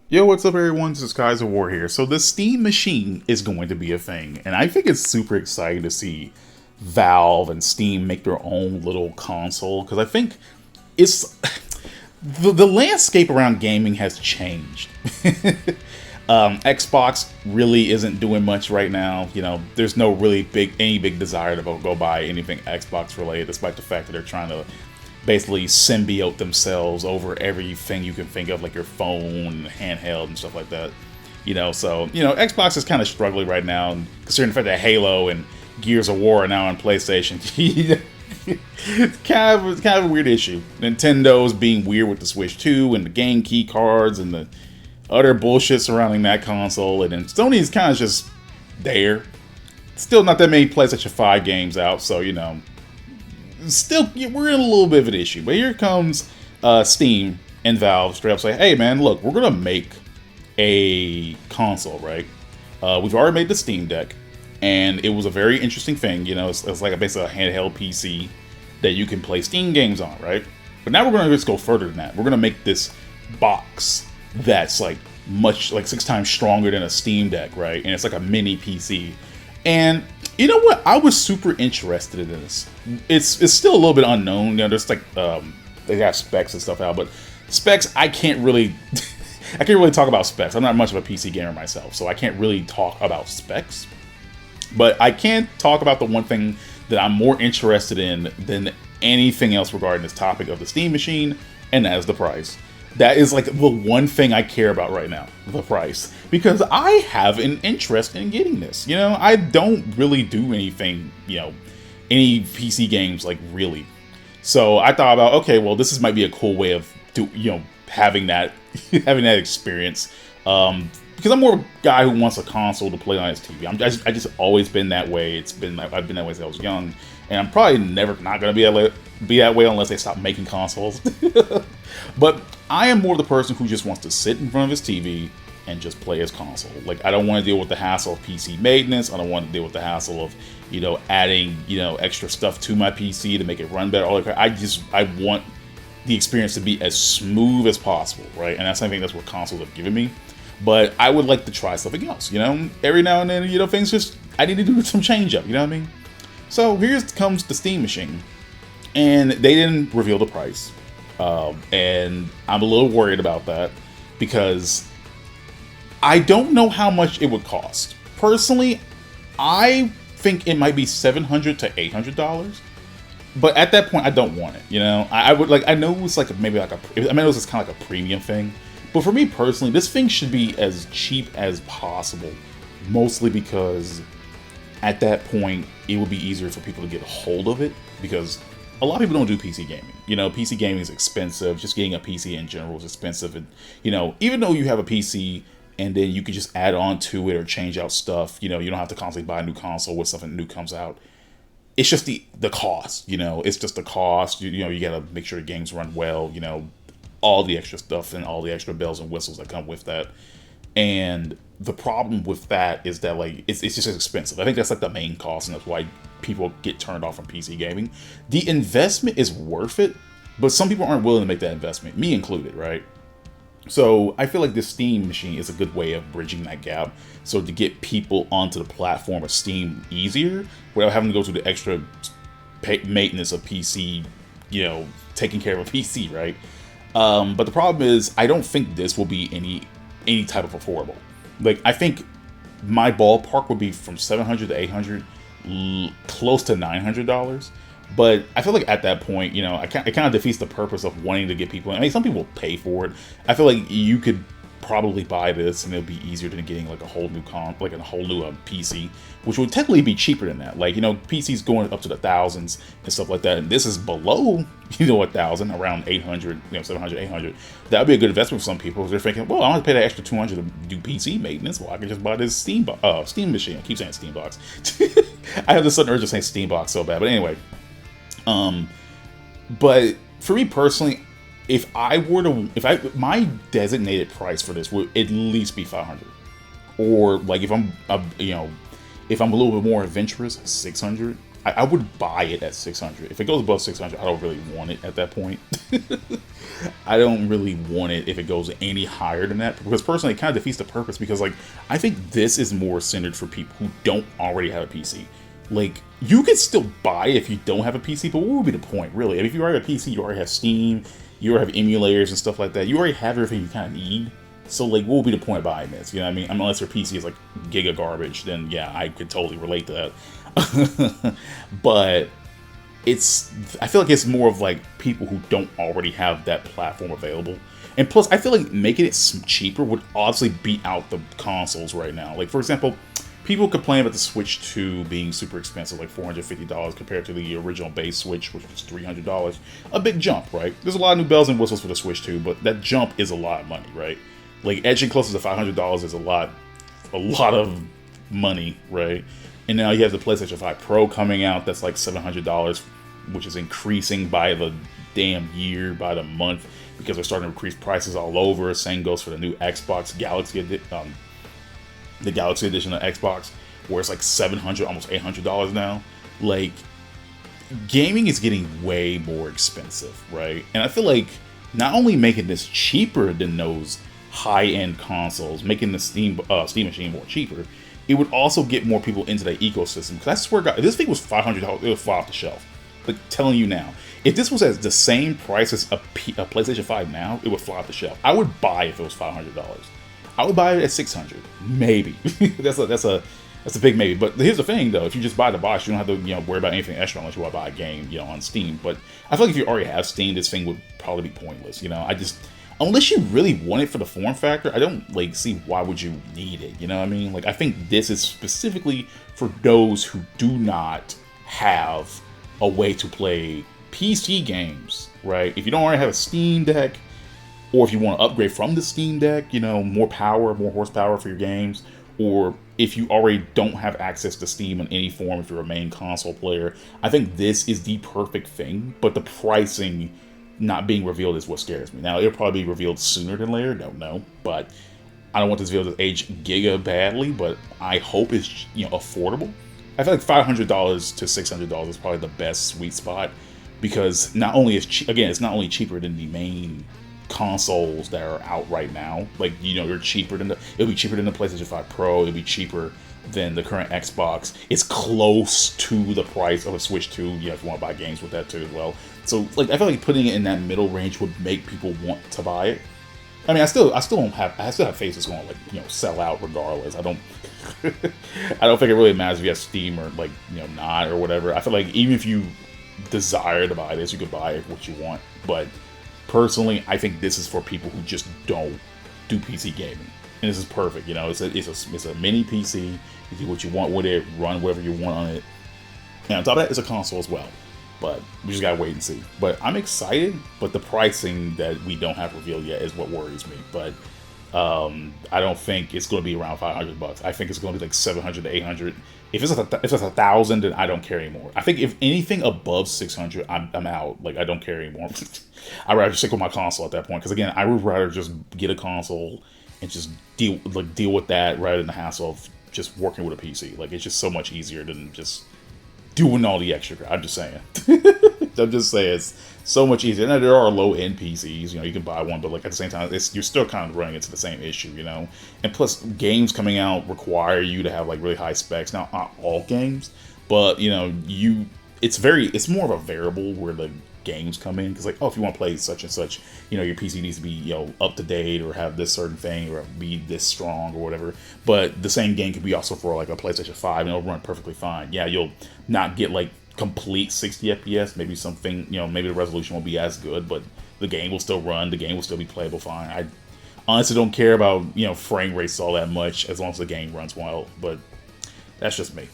Yo, what's up, everyone? This is Kaizouwar here. So the Steam machine is going to be a thing, and I think it's super exciting to see Valve and Steam make their own little console, because I think it's the landscape around gaming has changed. Xbox really isn't doing much right now. There's no really any big desire to go buy anything Xbox related, despite the fact that they're trying to basically symbiote themselves over everything you can think of, like your phone, handheld, and stuff like that. Xbox is kind of struggling right now, and considering the fact that Halo and Gears of War are now on PlayStation. It's kind of a weird issue. Nintendo's being weird with the Switch 2 and the game key cards and the other bullshit surrounding that console, and then Sony's kind of just there. Still not that many PlayStation 5 games out, so still we're in a little bit of an issue. But here comes Steam and Valve straight up say, "Hey man, look, we're gonna make a console, right? We've already made the Steam Deck, and it was a very interesting thing. It's like basically a handheld PC that you can play Steam games on, right? But now we're gonna just go further than that. We're gonna make this box that's like 6 times stronger than a Steam Deck, right? And it's like a mini PC. And you know what? I was super interested in this. It's still a little bit unknown. There's like they got specs and stuff out, but specs I can't really I can't really talk about specs. I'm not much of a PC gamer myself, so I can't really talk about specs. But I can talk about the one thing that I'm more interested in than anything else regarding this topic of the Steam machine, and that is the price. That is like the one thing I care about right now, the price. Because I have an interest in getting this. I don't really do anything, any PC games, like, really. So I thought about, okay, well, might be a cool way of having that having that experience. Because I'm more of a guy who wants a console to play on his TV. I just always been that way. I've been that way since I was young, and I'm probably never not gonna be that way unless they stop making consoles. But I am more the person who just wants to sit in front of his TV and just play his console. Like, I don't want to deal with the hassle of PC maintenance. I don't want to deal with the hassle of adding extra stuff to my PC to make it run better. I want the experience to be as smooth as possible, right? And I think that's what consoles have given me. But I would like to try something else, Every now and then, things just, I need to do some change up, you know what I mean? So here comes the Steam machine. And they didn't reveal the price. And I'm a little worried about that because I don't know how much it would cost. Personally, I think it might be $700 to $800. But at that point, I don't want it, I would like, I know it's like maybe like it was kind of like a premium thing. But for me personally, this thing should be as cheap as possible. Mostly because at that point, it would be easier for people to get a hold of it. Because a lot of people don't do PC gaming. PC gaming is expensive. Just getting a PC in general is expensive. And, even though you have a PC and then you can just add on to it or change out stuff, you don't have to constantly buy a new console when something new comes out. It's just the cost, it's just the cost. You got to make sure the games run well, all the extra stuff and all the extra bells and whistles that come with that. And the problem with that is that, like, it's just expensive. I think that's like the main cost, and that's why people get turned off from PC gaming. The investment is worth it, but some people aren't willing to make that investment, me included, right? So I feel like this Steam machine is a good way of bridging that gap. So to get people onto the platform of Steam easier without having to go through the extra maintenance of PC, taking care of a PC, right? But the problem is, I don't think this will be any type of affordable. Like, I think my ballpark would be from $700 to $800, close to $900. But I feel like at that point, it kind of defeats the purpose of wanting to get people. I mean, some people pay for it. I feel like you could probably buy this, and it'll be easier than getting like a whole new PC, which would technically be cheaper than that. Like, PCs going up to the thousands and stuff like that, and this is below, 1,000, around 800, 700, 800. That would be a good investment for some people because they're thinking, well, I don't have to pay that extra 200 to do PC maintenance. Well, I can just buy this Steam machine. I keep saying Steam box. I have this sudden urge to say Steam box so bad, but anyway. But for me personally, my designated price for this would at least be $500, or like if I'm a little bit more adventurous, $600. I would buy it at 600. If it goes above 600, I don't really want it at that point. I don't really want it if it goes any higher than that, because personally it kind of defeats the purpose, because like I think this is more centered for people who don't already have a PC. Like, you could still buy it if you don't have a PC, but what would be the point, really? I mean, if you already have a PC, you already have Steam, you already have emulators and stuff like that, you already have everything you kind of need. So like, what would be the point of buying this? You know what I mean? Unless your PC is like giga garbage, then yeah, I could totally relate to that. But I feel like it's more of like people who don't already have that platform available. And plus, I feel like making it cheaper would obviously beat out the consoles right now. Like, for example, people complain about the Switch 2 being super expensive, like $450 compared to the original base Switch, which was $300. A big jump, right? There's a lot of new bells and whistles for the Switch 2, but that jump is a lot of money, right? Like, edging closer to $500 is a lot of money, right? And now you have the PlayStation 5 Pro coming out, that's like $700, which is increasing by the damn year, by the month, because they're starting to increase prices all over. Same goes for the new Xbox Galaxy the Galaxy Edition of Xbox, where it's like $700, almost $800 now. Like, gaming is getting way more expensive, right? And I feel like not only making this cheaper than those high-end consoles, making the Steam machine more cheaper, it would also get more people into the ecosystem. Because I swear to God, if this thing was $500, it would fly off the shelf. Like, telling you now. If this was at the same price as a PlayStation 5 now, it would fly off the shelf. I would buy it if it was $500. I would buy it at $600, maybe. that's a big maybe. But here's the thing, though: if you just buy the box, you don't have to worry about anything extra unless you want to buy a game, on Steam. But I feel like if you already have Steam, this thing would probably be pointless. Unless you really want it for the form factor, I don't see why would you need it. You know what I mean? Like, I think this is specifically for those who do not have a way to play PC games, right? If you don't already have a Steam Deck, or if you want to upgrade from the Steam Deck, more power, more horsepower for your games, or if you already don't have access to Steam in any form, if you're a main console player, I think this is the perfect thing. But the pricing not being revealed is what scares me. Now, it'll probably be revealed sooner than later, don't know, but I don't want this video to age giga badly, but I hope it's affordable. I feel like $500 to $600 is probably the best sweet spot, because not only it's not only cheaper than the main consoles that are out right now. Like, it'll be cheaper than the PlayStation 5 Pro. It'll be cheaper than the current Xbox. It's close to the price of a Switch 2. If you want to buy games with that too as well. So, like, I feel like putting it in that middle range would make people want to buy it. I mean, I still have faith it's going to sell out regardless. I don't think it really matters if you have Steam or not or whatever. I feel like even if you desire to buy this, you could buy it what you want. But personally, I think this is for people who just don't do PC gaming, and this is perfect. It's a mini PC. You do what you want with it, run whatever you want on it, and on top of that, it's a console as well. But we just gotta wait and see. But I'm excited. But the pricing that we don't have revealed yet is what worries me. But I don't think it's going to be around $500. I think it's going to be like $700 to $800. If it's $1,000, then I don't care anymore. I think if anything above $600, I'm out. Like, I don't care anymore. I'd rather stick with my console at that point. Because again, I would rather just get a console and just deal with that rather than the hassle of just working with a PC. Like, it's just so much easier than just doing all the extra. I'm just saying. It's so much easier. And there are low-end PCs, you can buy one, but like at the same time, you're still kind of running into the same issue, And plus, games coming out require you to have like really high specs. Now, not all games, but it's more of a variable where the games come in, because like, oh, if you want to play such and such, your PC needs to be up to date or have this certain thing or be this strong or whatever. But the same game could be also for like a PlayStation 5 and it'll run perfectly fine. Yeah, you'll not get like complete 60 FPS, maybe something, maybe the resolution won't be as good, but the game will still run, the game will still be playable fine. I honestly don't care about frame rates all that much as long as the game runs well, but that's just me.